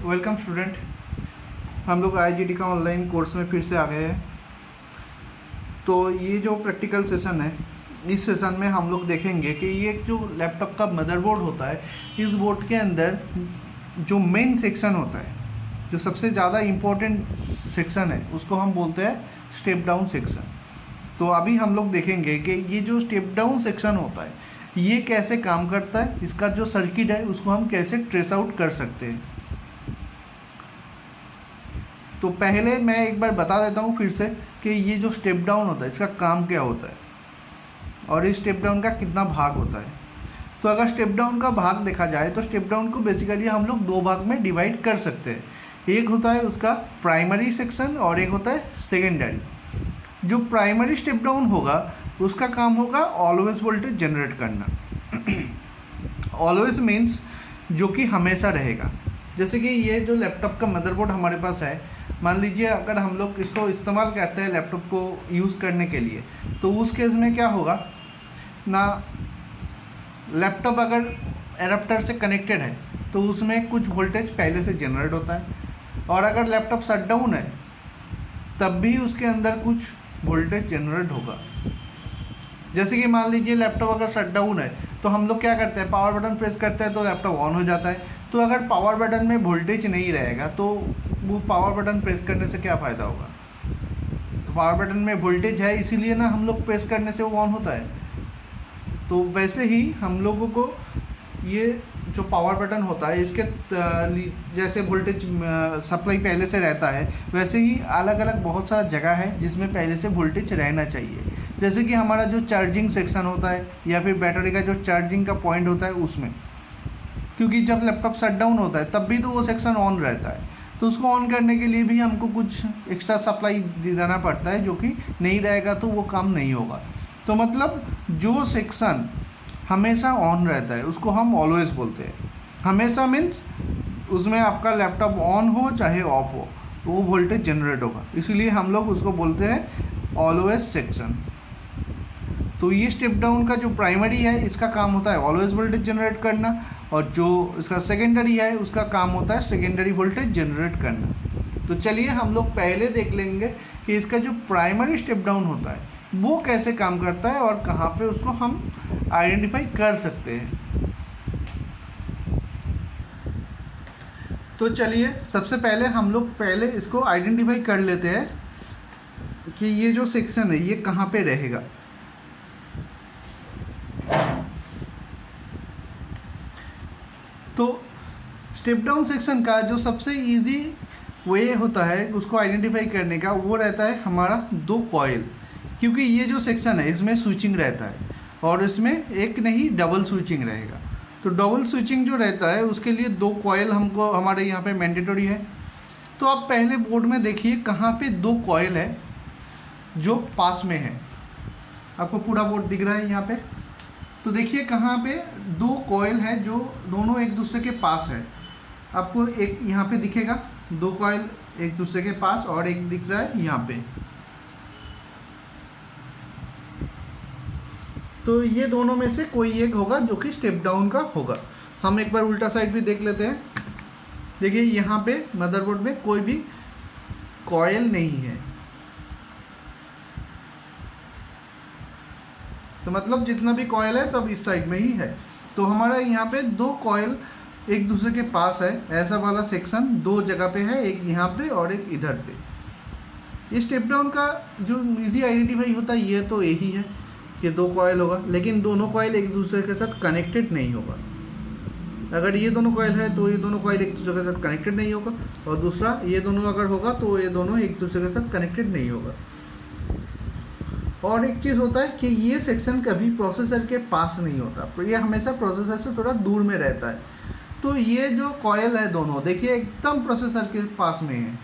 Welcome student. हम लोग IgD का ऑनलाइन कोर्स में फिर से आ गए हैं। तो ये जो प्रैक्टिकल सेशन है, इस सेशन में हम लोग देखेंगे कि ये जो लैपटॉप का मदरबोर्ड होता है, इस बोर्ड के अंदर जो मेन सेक्शन होता है, जो सबसे ज़्यादा इम्पोर्टेंट सेक्शन है, उसको हम बोलते हैं स्टेप डाउन सेक्शन। तो अभी हम लोग देखेंगे कि ये जो स्टेप डाउन सेक्शन होता है, ये कैसे काम करता है, इसका जो सर्किट है उसको हम कैसे ट्रेस आउट कर सकते हैं। तो पहले मैं एक बार बता देता हूँ फिर से कि ये जो स्टेप डाउन होता है, इसका काम क्या होता है और इस स्टेप डाउन का कितना भाग होता है। तो अगर स्टेप डाउन का भाग देखा जाए तो स्टेप डाउन को बेसिकली हम लोग दो भाग में डिवाइड कर सकते हैं। एक होता है उसका प्राइमरी सेक्शन और एक होता है सेकेंडरी। जो प्राइमरी स्टेप डाउन होगा उसका काम होगा ऑलवेज वोल्टेज जनरेट करना। ऑलवेज मीन्स जो कि हमेशा रहेगा। जैसे कि ये जो लैपटॉप का मदरबोर्ड हमारे पास है, मान लीजिए अगर हम लोग इसको इस्तेमाल करते हैं लैपटॉप को यूज़ करने के लिए, तो उस केस में क्या होगा ना, लैपटॉप अगर एडाप्टर से कनेक्टेड है तो उसमें कुछ वोल्टेज पहले से जनरेट होता है, और अगर लैपटॉप शट डाउन है तब भी उसके अंदर कुछ वोल्टेज जनरेट होगा। जैसे कि मान लीजिए लैपटॉप अगर शट डाउन है तो हम लोग क्या करते हैं, पावर बटन प्रेस करते हैं तो लैपटॉप ऑन हो जाता है। तो अगर पावर बटन में वोल्टेज नहीं रहेगा तो वो पावर बटन प्रेस करने से क्या फ़ायदा होगा। तो पावर बटन में वोल्टेज है, इसीलिए ना हम लोग प्रेस करने से वो ऑन होता है। तो वैसे ही हम लोगों को ये जो पावर बटन होता है, इसके जैसे वोल्टेज सप्लाई पहले से रहता है, वैसे ही अलग अलग बहुत सारा जगह है जिसमें पहले से वोल्टेज रहना चाहिए। जैसे कि हमारा जो चार्जिंग सेक्शन होता है या फिर बैटरी का जो चार्जिंग का पॉइंट होता है उसमें, क्योंकि जब लैपटॉप शट डाउन होता है तब भी तो वो सेक्शन ऑन रहता है। तो उसको ऑन करने के लिए भी हमको कुछ एक्स्ट्रा सप्लाई देना पड़ता है, जो कि नहीं रहेगा तो वो काम नहीं होगा। तो मतलब जो सेक्शन हमेशा ऑन रहता है उसको हम ऑलवेज बोलते हैं। हमेशा मीन्स उसमें आपका लैपटॉप ऑन हो चाहे ऑफ हो, तो वो वोल्टेज जनरेट होगा, इसलिए हम लोग उसको बोलते हैं ऑलवेज सेक्शन। तो ये स्टेप डाउन का जो प्राइमरी है, इसका काम होता है ऑलवेज वोल्टेज जनरेट करना, और जो इसका सेकेंडरी है उसका काम होता है सेकेंडरी वोल्टेज जनरेट करना। तो चलिए हम लोग पहले देख लेंगे कि इसका जो प्राइमरी स्टेप डाउन होता है वो कैसे काम करता है और कहाँ पे उसको हम आइडेंटिफाई कर सकते हैं। तो चलिए सबसे पहले हम लोग पहले इसको आइडेंटिफाई कर लेते हैं कि ये जो सेक्शन है ये कहाँ पे रहेगा। तो स्टेप डाउन सेक्शन का जो सबसे इजी वे होता है उसको आइडेंटिफाई करने का, वो रहता है हमारा दो कॉइल। क्योंकि ये जो सेक्शन है इसमें स्विचिंग रहता है और इसमें एक नहीं डबल स्विचिंग रहेगा। तो डबल स्विचिंग जो रहता है उसके लिए दो कॉइल हमको हमारे यहाँ पे मैंडेटरी है। तो आप पहले बोर्ड में देखिए कहाँ पे दो कॉइल है जो पास में है। आपको पूरा बोर्ड दिख रहा है यहाँ पे। तो देखिए कहाँ पे दो कॉइल है जो दोनों एक दूसरे के पास है। आपको एक यहाँ पे दिखेगा, दो कॉइल एक दूसरे के पास, और एक दिख रहा है यहाँ पे। तो ये दोनों में से कोई एक होगा जो कि स्टेप डाउन का होगा। हम एक बार उल्टा साइड भी देख लेते हैं। देखिए यहाँ पे मदरबोर्ड में कोई भी कॉइल नहीं है, तो मतलब जितना भी कॉइल है सब इस साइड में ही है। तो हमारा यहाँ पे दो कॉइल एक दूसरे के पास है, ऐसा वाला सेक्शन दो जगह पे है, एक यहाँ पे और एक इधर पे। इस स्टेप डाउन का जो इजी आइडेंटिफाई होता है ये तो यही है कि दो कॉइल होगा, लेकिन दोनों कॉइल एक दूसरे के साथ कनेक्टेड नहीं होगा। अगर ये दोनों कॉइल है तो ये दोनों कॉइल एक दूसरे के साथ कनेक्टेड नहीं होगा, और दूसरा ये दोनों अगर होगा तो ये दोनों एक दूसरे के साथ कनेक्टेड नहीं होगा। और एक चीज़ होता है कि ये सेक्शन कभी प्रोसेसर के पास नहीं होता, ये हमेशा प्रोसेसर से थोड़ा दूर में रहता है। तो ये जो कॉइल है दोनों देखिए एकदम प्रोसेसर के पास में है,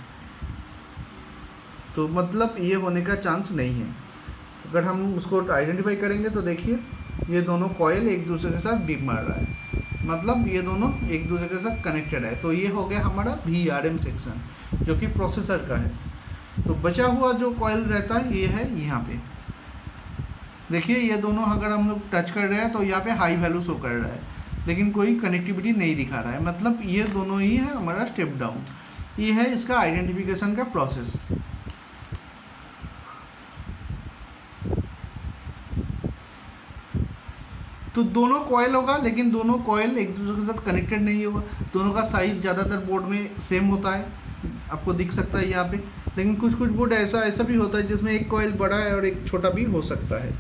तो मतलब ये होने का चांस नहीं है। अगर हम उसको आइडेंटिफाई करेंगे तो देखिए ये दोनों कॉइल एक दूसरे के साथ बीप मार रहा है, मतलब ये दोनों एक दूसरे के साथ कनेक्टेड है। तो ये हो गया हमारा VRM सेक्शन जो कि प्रोसेसर का है। तो बचा हुआ जो कॉइल रहता है ये है यहाँ पे। देखिए ये दोनों अगर हम लोग टच कर रहे हैं तो यहाँ पे हाई वैल्यू शो कर रहा है, लेकिन कोई कनेक्टिविटी नहीं दिखा रहा है, मतलब ये दोनों ही है हमारा स्टेप डाउन। ये है इसका आइडेंटिफिकेशन का प्रोसेस। तो दोनों कॉयल होगा, लेकिन दोनों कॉयल एक दूसरे के साथ कनेक्टेड नहीं होगा। दोनों का साइज ज़्यादातर बोर्ड में सेम होता है, आपको दिख सकता है यहाँ पे। लेकिन कुछ कुछ बोर्ड ऐसा भी होता है जिसमें एक कॉयल बड़ा है और एक छोटा भी हो सकता है।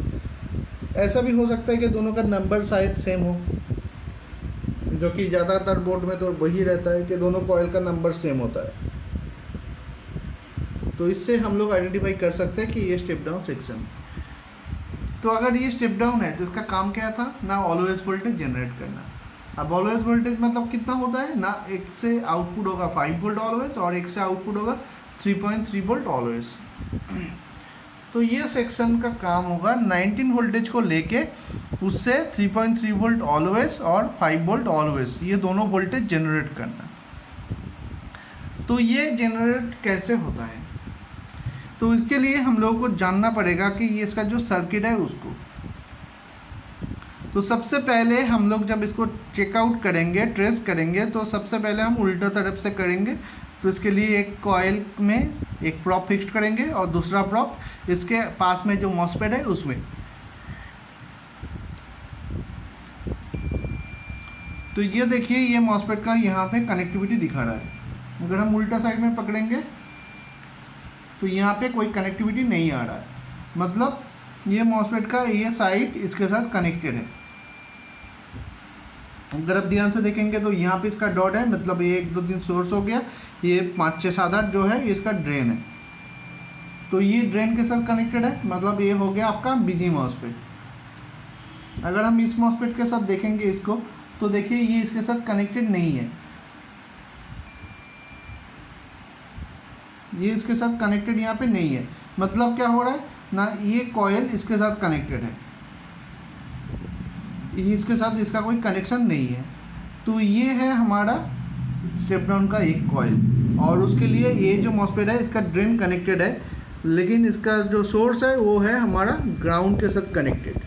ऐसा भी हो सकता है कि दोनों का नंबर शायद सेम हो, जो कि ज़्यादातर बोर्ड में तो वही रहता है कि दोनों कॉयल का नंबर सेम होता है। तो इससे हम लोग आइडेंटिफाई कर सकते हैं कि ये स्टेप डाउन सेक्शन है। तो अगर ये स्टेप डाउन है तो इसका काम क्या था ना, ऑलवेज वोल्टेज जनरेट करना। अब ऑलवेज वोल्टेज मतलब कितना होता है ना, एक से आउटपुट होगा 5 वोल्ट ऑलवेज और एक से आउटपुट होगा 3.3 वोल्ट ऑलवेज। तो ये सेक्शन का काम होगा 19 वोल्टेज को लेके उससे 3.3 वोल्ट ऑलवेज और 5 वोल्ट ऑलवेज, ये दोनों वोल्टेज जनरेट करना। तो ये जनरेट कैसे होता है, तो इसके लिए हम लोगों को जानना पड़ेगा कि ये इसका जो सर्किट है उसको। तो सबसे पहले हम लोग जब इसको चेकआउट करेंगे, ट्रेस करेंगे, तो सबसे पहले हम उल्टा तरफ से करेंगे। तो इसके लिए एक कॉइल में एक प्रॉप फिक्स करेंगे और दूसरा प्रॉप इसके पास में जो मॉसफेट है उसमें। तो ये देखिए, ये मॉसफेट का यहाँ पे कनेक्टिविटी दिखा रहा है। अगर हम उल्टा साइड में पकड़ेंगे तो यहाँ पे कोई कनेक्टिविटी नहीं आ रहा है, मतलब ये मॉसफेट का ये साइड इसके साथ कनेक्टेड है। अगर आप ध्यान से देखेंगे तो यहाँ पे इसका डॉट है, मतलब ये 1 2 3 सोर्स हो गया, ये 5 6 7 8 जो है इसका ड्रेन है। तो ये ड्रेन के साथ कनेक्टेड है, मतलब ये हो गया आपका बीजी मॉसफेट। अगर हम इस मॉसफेट के साथ देखेंगे इसको, तो देखिए ये इसके साथ कनेक्टेड नहीं है, ये इसके साथ कनेक्टेड यहाँ पे नहीं है। मतलब क्या हो रहा है ना, ये कॉयल इसके साथ कनेक्टेड है, इसके साथ इसका कोई कनेक्शन नहीं है। तो ये है हमारा स्टेप डाउन का एक कॉयल, और उसके लिए ये जो मॉसफेट है इसका ड्रेन कनेक्टेड है, लेकिन इसका जो सोर्स है वो है हमारा ग्राउंड के साथ कनेक्टेड,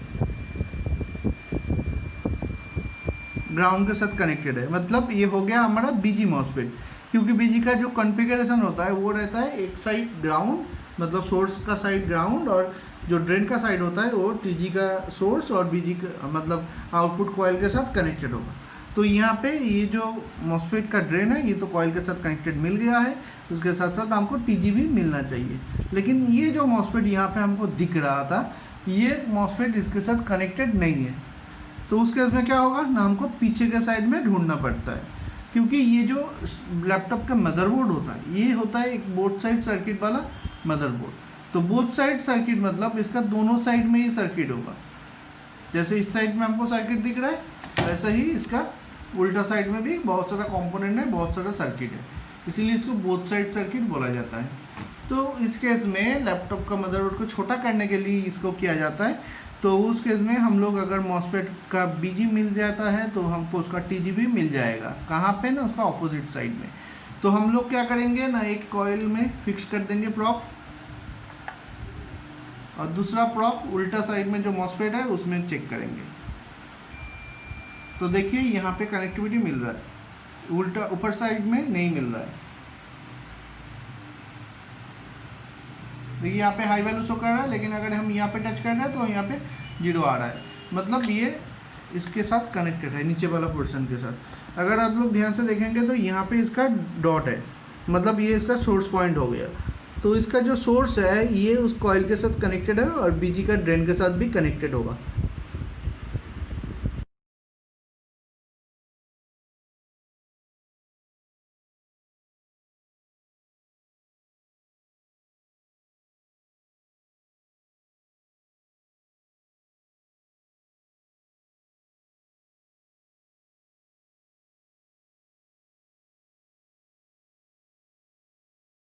ग्राउंड के साथ कनेक्टेड है। मतलब ये हो गया हमारा बीजी मॉसफेट, क्योंकि बीजी का जो कॉन्फ़िगरेशन होता है वो रहता है एक साइड ग्राउंड, मतलब सोर्स का साइड ग्राउंड, और जो ड्रेन का साइड होता है वो टीजी का सोर्स और बीजी का मतलब आउटपुट कॉइल के साथ कनेक्टेड होगा। तो यहाँ पे ये जो मॉसफेट का ड्रेन है ये तो कॉइल के साथ कनेक्टेड मिल गया है, उसके साथ साथ हमको टीजी भी मिलना चाहिए। लेकिन ये जो मॉसफेट यहाँ पे हमको दिख रहा था, ये मॉसफेट इसके साथ कनेक्टेड नहीं है। तो उस केस में क्या होगा ना, हमको पीछे के साइड में ढूंढना पड़ता है, क्योंकि ये जो लैपटॉप का मदरबोर्ड होता है ये होता है एक बोथ साइड सर्किट वाला मदरबोर्ड। तो बोथ साइड सर्किट मतलब इसका दोनों साइड में ही सर्किट होगा। जैसे इस साइड में हमको सर्किट दिख रहा है, वैसे ही इसका उल्टा साइड में भी बहुत सारा कंपोनेंट है, बहुत सारा सर्किट है, इसीलिए इसको बोथ साइड सर्किट बोला जाता है। तो इस केस में लैपटॉप का मदरबोर्ड को छोटा करने के लिए इसको किया जाता है। तो उस केस में हम लोग अगर मॉसफेट का बीजी मिल जाता है तो हमको उसका टीजी भी मिल जाएगा। कहाँ पे ना, उसका ऑपोजिट साइड में। तो हम लोग क्या करेंगे ना, एक कॉइल में फिक्स कर देंगे प्रॉप, और दूसरा प्रॉप उल्टा साइड में जो मॉसफेट है उसमें चेक करेंगे। तो देखिए यहाँ पे कनेक्टिविटी मिल रहा है, उल्टा ऊपर साइड में नहीं मिल रहा है। देखिए यहाँ पे हाई वैल्यू शो कर रहा है, लेकिन अगर हम यहाँ पे टच कर रहे हैं तो यहाँ पे 0 आ रहा है, मतलब ये इसके साथ कनेक्टेड है, नीचे वाला पोर्शन के साथ। अगर आप लोग ध्यान से देखेंगे तो यहाँ पे इसका डॉट है, मतलब ये इसका सोर्स पॉइंट हो गया। तो इसका जो सोर्स है ये उस कॉइल के साथ कनेक्टेड है और बीजी का ड्रेन के साथ भी कनेक्टेड होगा।